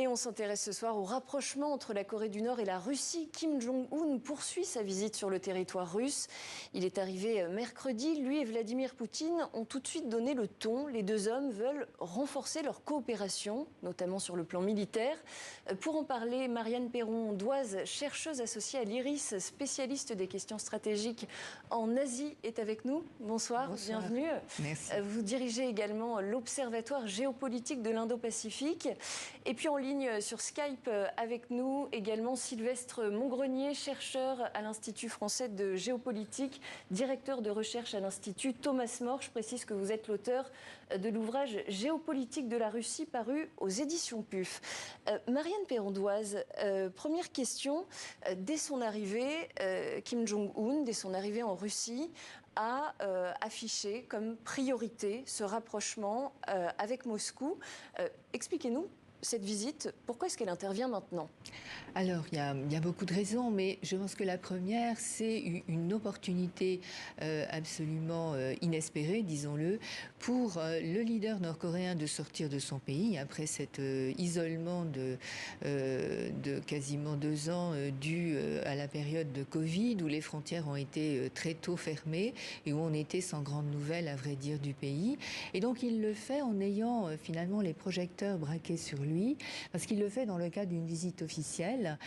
Et on s'intéresse ce soir au rapprochement entre la Corée du Nord et la Russie. Kim Jong-un poursuit sa visite sur le territoire russe. Il est arrivé mercredi. Lui et Vladimir Poutine ont tout de suite donné le ton. Les deux hommes veulent renforcer leur coopération, notamment sur le plan militaire. Pour en parler, Marianne Perron-Doise, chercheuse associée à l'IRIS, spécialiste des questions stratégiques en Asie, est avec nous. Bonsoir, bienvenue. Merci. Vous dirigez également l'Observatoire géopolitique de l'Indo-Pacifique. Et puis en ligne sur Skype avec nous également Sylvestre Mongrenier, chercheur à l'Institut français de géopolitique, directeur de recherche à l'Institut Thomas More. Je précise que vous êtes l'auteur de l'ouvrage Géopolitique de la Russie paru aux éditions PUF. Marianne Perron-Doise, première question. Dès son arrivée, Kim Jong-un, dès son arrivée en Russie, a affiché comme priorité ce rapprochement avec Moscou. Expliquez-nous cette visite, pourquoi est-ce qu'elle intervient maintenant ? Alors, il y a beaucoup de raisons, mais je pense que la première, c'est une opportunité absolument inespérée, disons-le, pour le leader nord-coréen de sortir de son pays après cet isolement de quasiment 2 ans dû à la période de Covid, où les frontières ont été très tôt fermées et où on était sans grande nouvelle, à vrai dire, du pays. Et donc, il le fait en ayant finalement les projecteurs braqués sur lui, parce qu'il le fait dans le cadre d'une visite officielle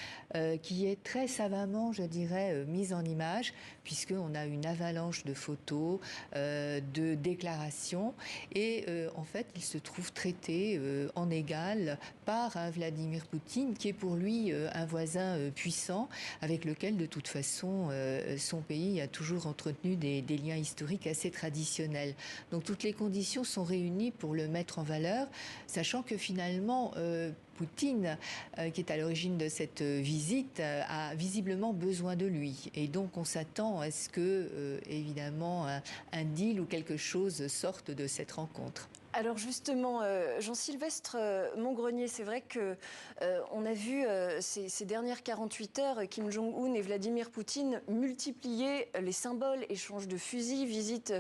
qui est très savamment, je dirais, mise en image, puisqu'on a une avalanche de photos, de déclarations, et en fait, il se trouve traité en égal par Vladimir Poutine, qui est pour lui un voisin puissant, avec lequel, de toute façon, son pays a toujours entretenu des liens historiques assez traditionnels. Donc, toutes les conditions sont réunies pour le mettre en valeur, sachant que finalement, Poutine, qui est à l'origine de cette visite, a visiblement besoin de lui. Et donc, on s'attend à ce que, évidemment, un deal ou quelque chose sorte de cette rencontre. Alors justement, Jean-Sylvestre Mongrenier, c'est vrai que on a vu ces dernières 48 heures Kim Jong-un et Vladimir Poutine multiplier les symboles, échanges de fusils, visites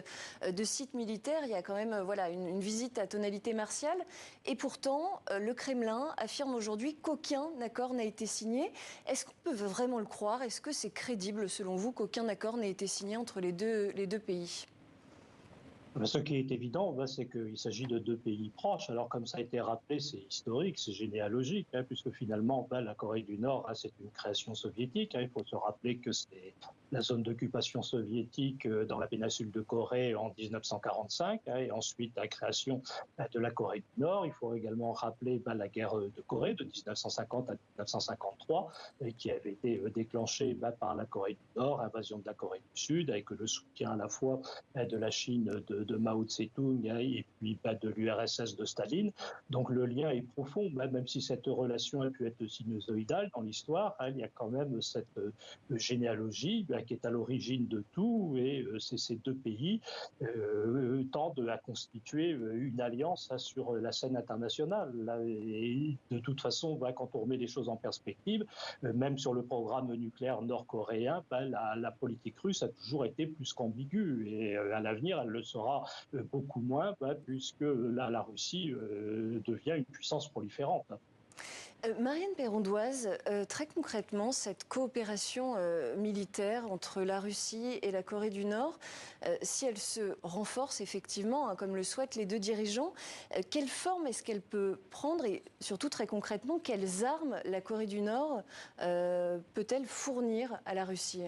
de sites militaires. Il y a quand même une visite à tonalité martiale. Et pourtant, le Kremlin affirme aujourd'hui qu'aucun accord n'a été signé. Est-ce qu'on peut vraiment le croire ? Est-ce que c'est crédible, selon vous, qu'aucun accord n'ait été signé entre les deux pays ? Ce qui est évident, c'est qu'il s'agit de deux pays proches. Alors, comme ça a été rappelé, c'est historique, c'est généalogique, puisque finalement, la Corée du Nord, c'est une création soviétique. Il faut se rappeler que c'est la zone d'occupation soviétique dans la péninsule de Corée en 1945, et ensuite la création de la Corée du Nord. Il faut également rappeler la guerre de Corée de 1950 à 1953, qui avait été déclenchée par la Corée du Nord, invasion de la Corée du Sud, avec le soutien à la fois de la Chine de Mao Tse-tung et puis de l'URSS de Staline. Donc le lien est profond, même si cette relation a pu être sinusoïdale dans l'histoire, il y a quand même cette généalogie qui est à l'origine de tout, et ces deux pays tendent à constituer une alliance sur la scène internationale. Et de toute façon, quand on remet les choses en perspective, même sur le programme nucléaire nord-coréen, la politique russe a toujours été plus qu'ambiguë, et à l'avenir, elle le sera beaucoup moins, puisque la Russie devient une puissance proliférante. Marianne Perron-Doise, très concrètement, cette coopération militaire entre la Russie et la Corée du Nord, si elle se renforce effectivement, comme le souhaitent les deux dirigeants, quelle forme est-ce qu'elle peut prendre, et surtout très concrètement, quelles armes la Corée du Nord peut-elle fournir à la Russie ?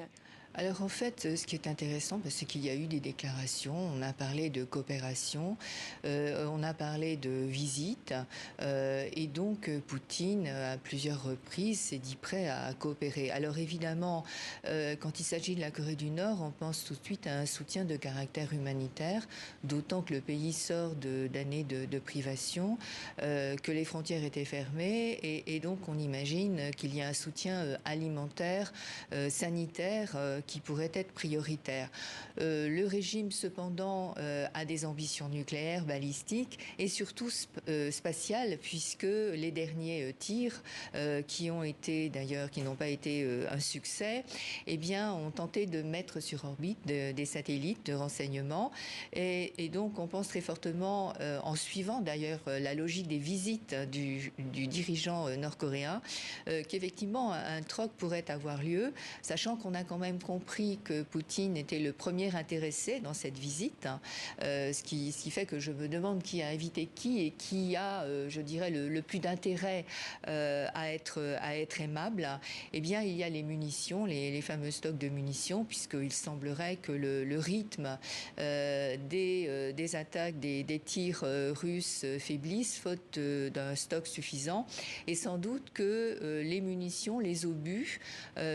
Alors en fait, ce qui est intéressant, c'est qu'il y a eu des déclarations, on a parlé de coopération, on a parlé de visite, et donc Poutine, à plusieurs reprises, s'est dit prêt à coopérer. Alors évidemment, quand il s'agit de la Corée du Nord, on pense tout de suite à un soutien de caractère humanitaire, d'autant que le pays sort d'années de privation, que les frontières étaient fermées, et donc on imagine qu'il y a un soutien alimentaire, sanitaire, qui pourraient être prioritaires. Le régime, cependant, a des ambitions nucléaires, balistiques et surtout spatiales, puisque les derniers tirs qui n'ont pas été un succès, eh bien, ont tenté de mettre sur orbite des satellites de renseignement. Et donc, on pense très fortement, en suivant d'ailleurs la logique des visites du dirigeant nord-coréen, qu'effectivement, un troc pourrait avoir lieu, sachant qu'on a quand même compris que Poutine était le premier intéressé dans cette visite, ce qui fait que je me demande qui a invité qui et qui a, je dirais, le plus d'intérêt à être aimable. Eh bien, il y a les munitions, les fameux stocks de munitions, puisqu'il semblerait que le rythme des attaques, des tirs russes faiblisse, faute d'un stock suffisant, et sans doute que les munitions, les obus,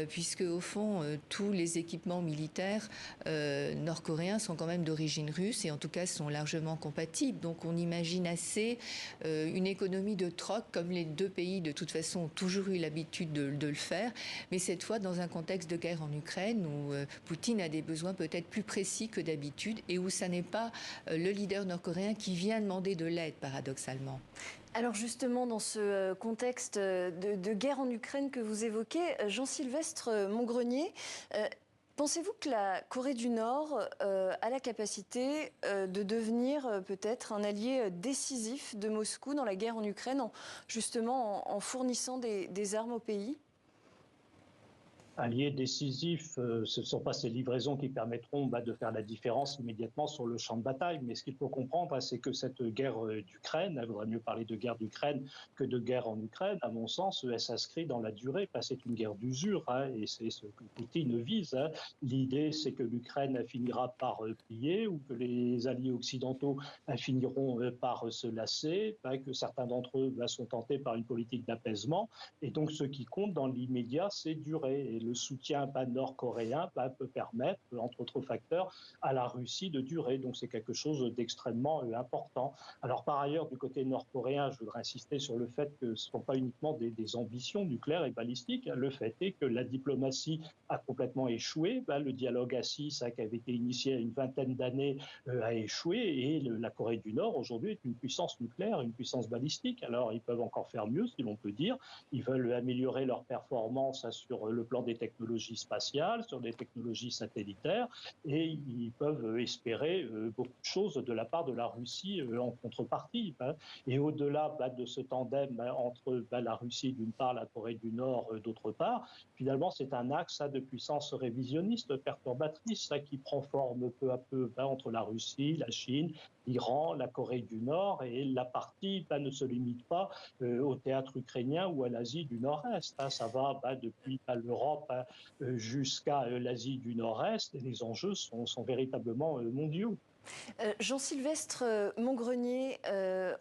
puisque au fond, tous les équipements militaires nord-coréens sont quand même d'origine russe, et en tout cas sont largement compatibles. Donc on imagine assez une économie de troc, comme les deux pays de toute façon ont toujours eu l'habitude de le faire, mais cette fois dans un contexte de guerre en Ukraine où Poutine a des besoins peut-être plus précis que d'habitude et où ça n'est pas le leader nord-coréen qui vient demander de l'aide, paradoxalement. Alors justement, dans ce contexte de guerre en Ukraine que vous évoquez, Jean-Sylvestre Montgrenier, pensez-vous que la Corée du Nord a la capacité de devenir peut-être un allié décisif de Moscou dans la guerre en Ukraine, justement en fournissant des armes au pays ? Alliés décisifs, ce ne sont pas ces livraisons qui permettront de faire la différence immédiatement sur le champ de bataille. Mais ce qu'il faut comprendre, c'est que cette guerre d'Ukraine, il vaudrait mieux parler de guerre d'Ukraine que de guerre en Ukraine, à mon sens, elle s'inscrit dans la durée. C'est une guerre d'usure, et c'est ce que Poutine vise. L'idée, c'est que l'Ukraine finira par plier ou que les alliés occidentaux finiront par se lasser, que certains d'entre eux sont tentés par une politique d'apaisement. Et donc, ce qui compte dans l'immédiat, c'est durer. Et le soutien nord-coréen peut permettre, entre autres facteurs, à la Russie de durer. Donc c'est quelque chose d'extrêmement important. Alors par ailleurs, du côté nord-coréen, je voudrais insister sur le fait que ce ne sont pas uniquement des ambitions nucléaires et balistiques. Le fait est que la diplomatie a complètement échoué. Le dialogue à 6, qui avait été initié il y a une vingtaine d'années, a échoué. Et la Corée du Nord, aujourd'hui, est une puissance nucléaire, une puissance balistique. Alors ils peuvent encore faire mieux, si l'on peut dire. Ils veulent améliorer leurs performances sur le plan des technologies spatiales, sur des technologies satellitaires, et ils peuvent espérer beaucoup de choses de la part de la Russie en contrepartie. Et au-delà de ce tandem entre la Russie d'une part, la Corée du Nord d'autre part, finalement c'est un axe de puissance révisionniste, perturbatrice, qui prend forme peu à peu entre la Russie, la Chine, l'Iran, la Corée du Nord, et la partie ne se limite pas au théâtre ukrainien ou à l'Asie du Nord-Est. Ça va depuis l'Europe jusqu'à l'Asie du Nord-Est, et les enjeux sont véritablement mondiaux. Jean-Sylvestre Montgrenier,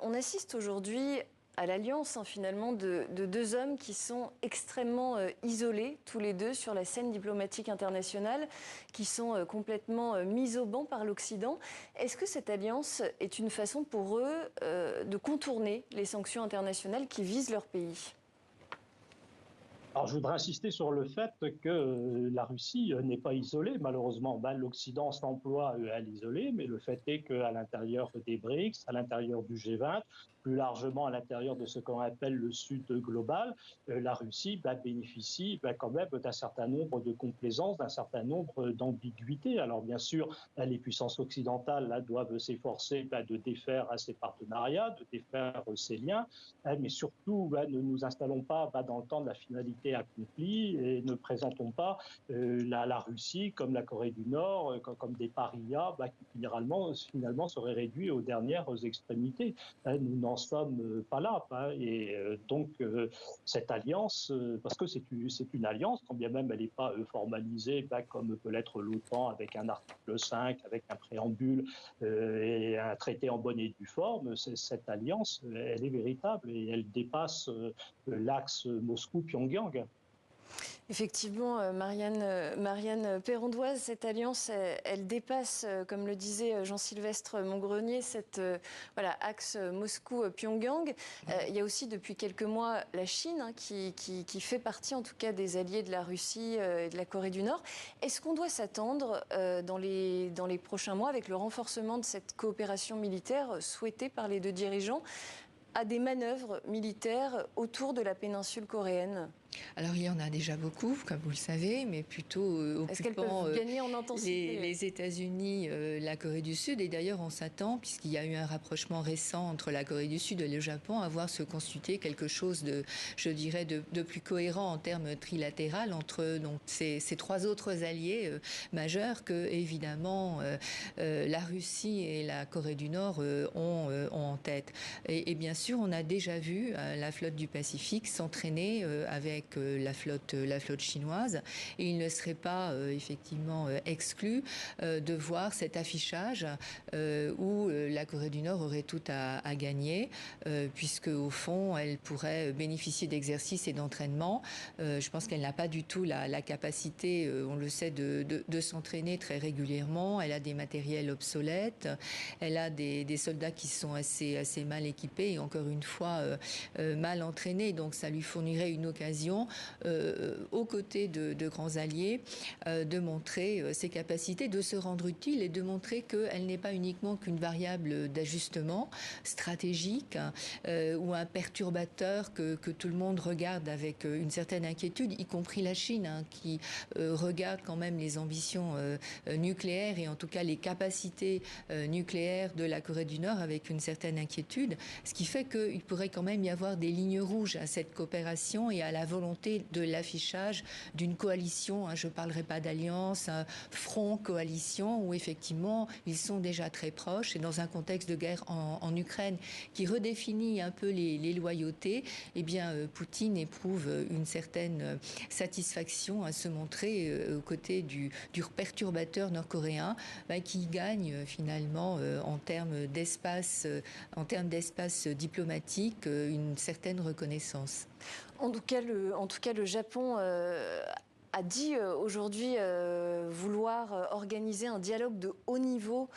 on assiste aujourd'hui à l'alliance finalement de deux hommes qui sont extrêmement isolés, tous les deux, sur la scène diplomatique internationale, qui sont complètement mis au banc par l'Occident. Est-ce que cette alliance est une façon pour eux de contourner les sanctions internationales qui visent leur pays ? Alors, je voudrais insister sur le fait que la Russie n'est pas isolée. Malheureusement, l'Occident s'emploie à l'isoler, mais le fait est qu'à l'intérieur des BRICS, à l'intérieur du G20, plus largement à l'intérieur de ce qu'on appelle le Sud global, la Russie bénéficie quand même d'un certain nombre de complaisances, d'un certain nombre d'ambiguïtés. Alors bien sûr, les puissances occidentales doivent s'efforcer de défaire ces partenariats, de défaire ces liens, mais surtout ne nous installons pas dans le temps de la finalité accomplie et ne présentons pas la Russie comme la Corée du Nord, comme des parias qui finalement seraient réduits aux dernières extrémités. Nous n'en sommes pas là. Et donc, cette alliance, parce que c'est une alliance, quand bien même elle n'est pas formalisée, comme peut l'être l'OTAN avec un article 5, avec un préambule et un traité en bonne et due forme, cette alliance, elle est véritable et elle dépasse l'axe Moscou-Pyongyang. Effectivement, Marianne Perrondoise, cette alliance, elle dépasse, comme le disait Jean-Sylvestre Montgrenier, cet axe Moscou-Pyongyang. Il y a aussi depuis quelques mois la Chine qui fait partie en tout cas des alliés de la Russie et de la Corée du Nord. Est-ce qu'on doit s'attendre dans les prochains mois, avec le renforcement de cette coopération militaire souhaitée par les deux dirigeants, à des manœuvres militaires autour de la péninsule coréenne ? Alors il y en a déjà beaucoup, comme vous le savez, mais plutôt Est-ce qu'elles peuvent gagner en intensité ? les États-Unis, la Corée du Sud, et d'ailleurs on s'attend, puisqu'il y a eu un rapprochement récent entre la Corée du Sud et le Japon, à voir se constituer quelque chose de, je dirais, de plus cohérent en termes trilatéral entre donc, ces trois autres alliés majeurs que évidemment la Russie et la Corée du Nord ont en tête. Et bien sûr, on a déjà vu la flotte du Pacifique s'entraîner avec la flotte chinoise, et il ne serait pas effectivement exclu de voir cet affichage où la Corée du Nord aurait tout à gagner, puisque au fond elle pourrait bénéficier d'exercices et d'entraînement. Je pense qu'elle n'a pas du tout la capacité, on le sait, de s'entraîner très régulièrement. Elle a des matériels obsolètes, elle a des soldats qui sont assez mal équipés et encore une fois mal entraînés, donc ça lui fournirait une occasion aux côtés de grands alliés de montrer ses capacités, de se rendre utile et de montrer qu'elle n'est pas uniquement qu'une variable d'ajustement stratégique ou un perturbateur que tout le monde regarde avec une certaine inquiétude, y compris la Chine qui regarde quand même les ambitions nucléaires et en tout cas les capacités nucléaires de la Corée du Nord avec une certaine inquiétude, ce qui fait qu'il pourrait quand même y avoir des lignes rouges à cette coopération et à la volonté de l'affichage d'une coalition. Je ne parlerai pas d'alliance, un front coalition où effectivement ils sont déjà très proches, et dans un contexte de guerre en Ukraine qui redéfinit un peu les loyautés, eh bien Poutine éprouve une certaine satisfaction à se montrer aux côtés du perturbateur nord-coréen qui gagne finalement en termes d'espace diplomatique une certaine reconnaissance. En tout cas, le Japon a dit aujourd'hui vouloir organiser un dialogue de haut niveau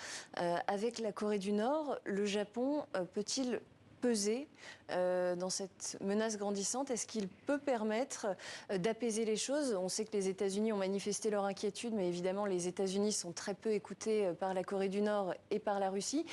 avec la Corée du Nord. Le Japon peut-il peser dans cette menace grandissante? Est-ce qu'il peut permettre d'apaiser les choses? On sait que les États-Unis ont manifesté leur inquiétude, mais évidemment les États-Unis sont très peu écoutés par la Corée du Nord et par la Russie.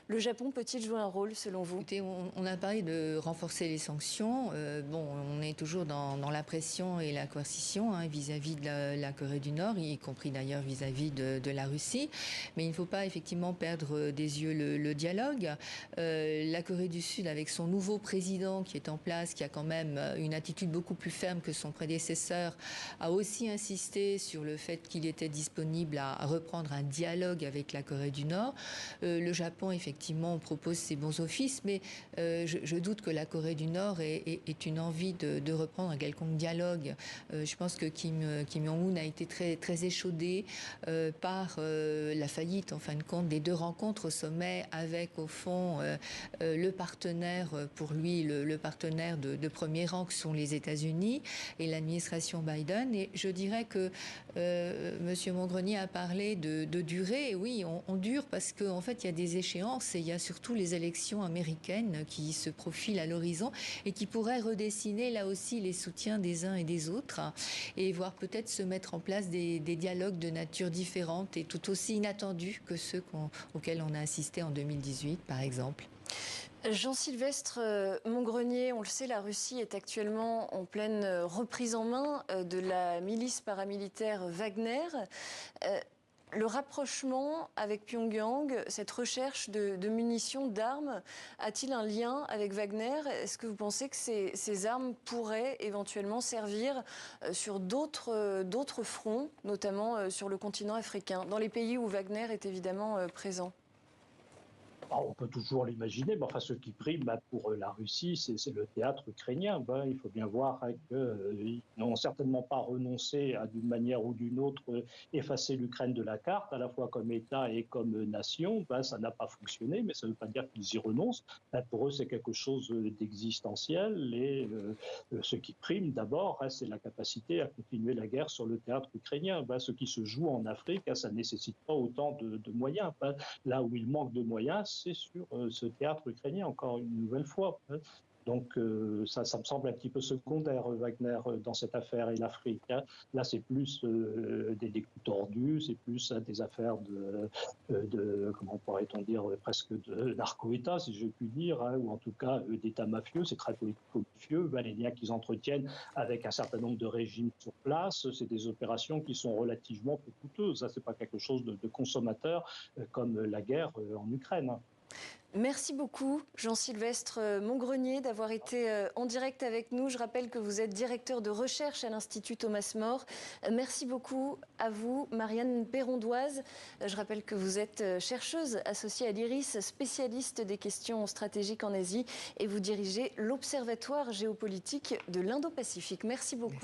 Le Japon peut-il jouer un rôle selon vous? Écoutez, on a parlé de renforcer les sanctions. On est toujours dans la pression et la coercition vis-à-vis de la Corée du Nord, y compris d'ailleurs vis-à-vis de la Russie. Mais il ne faut pas effectivement perdre des yeux le dialogue. La Corée du Sud, avec son nouveau président qui est en place, qui a quand même une attitude beaucoup plus ferme que son prédécesseur, a aussi insisté sur le fait qu'il était disponible à reprendre un dialogue avec la Corée du Nord. Le Japon, effectivement, propose ses bons offices, mais je doute que la Corée du Nord ait une envie de reprendre un quelconque dialogue. Je pense que Kim Jong-un a été très échaudé par la faillite, en fin de compte, des deux rencontres au sommet avec, au fond, le partenaire, pour lui, le partenaire de premier rang, que sont les États-Unis et l'administration Biden. Et je dirais que M. Montgrenier a parlé de durée. Oui, on dure parce qu'en fait, il y a des échéances et il y a surtout les élections américaines qui se profilent à l'horizon et qui pourraient redessiner là aussi les soutiens des uns et des autres et voir peut-être se mettre en place des dialogues de nature différente et tout aussi inattendus que ceux auxquels on a assisté en 2018, par exemple. Jean-Sylvestre Montgrenier, on le sait, la Russie est actuellement en pleine reprise en main de la milice paramilitaire Wagner. Le rapprochement avec Pyongyang, cette recherche de munitions, d'armes, a-t-il un lien avec Wagner? Est-ce que vous pensez que ces armes pourraient éventuellement servir sur d'autres fronts, notamment sur le continent africain, dans les pays où Wagner est évidemment présent? On peut toujours l'imaginer, mais enfin, ce qui prime pour la Russie, c'est le théâtre ukrainien. Il faut bien voir qu'ils n'ont certainement pas renoncé à, d'une manière ou d'une autre, effacer l'Ukraine de la carte, à la fois comme État et comme nation. Ça n'a pas fonctionné, mais ça ne veut pas dire qu'ils y renoncent. Pour eux, c'est quelque chose d'existentiel. Et ce qui prime d'abord, c'est la capacité à continuer la guerre sur le théâtre ukrainien. Ce qui se joue en Afrique, ça ne nécessite pas autant de moyens. Là où il manque de moyens, c'est sur ce théâtre ukrainien, encore une nouvelle fois. Donc ça me semble un petit peu secondaire, Wagner, dans cette affaire et l'Afrique. Là, c'est plus des coups tordus, c'est plus des affaires comment pourrait-on dire, presque de narco-État, si je puis dire, ou en tout cas d'État mafieux. C'est très politico-mafieux. Les liens qu'ils entretiennent avec un certain nombre de régimes sur place, c'est des opérations qui sont relativement peu coûteuses. Ça, c'est pas quelque chose de consommateur comme la guerre en Ukraine. Merci beaucoup, Jean-Sylvestre Mongrenier, d'avoir été en direct avec nous. Je rappelle que vous êtes directeur de recherche à l'Institut Thomas More. Merci beaucoup à vous, Marianne Perrondoise. Je rappelle que vous êtes chercheuse associée à l'IRIS, spécialiste des questions stratégiques en Asie, et vous dirigez l'Observatoire géopolitique de l'Indo-Pacifique. Merci beaucoup.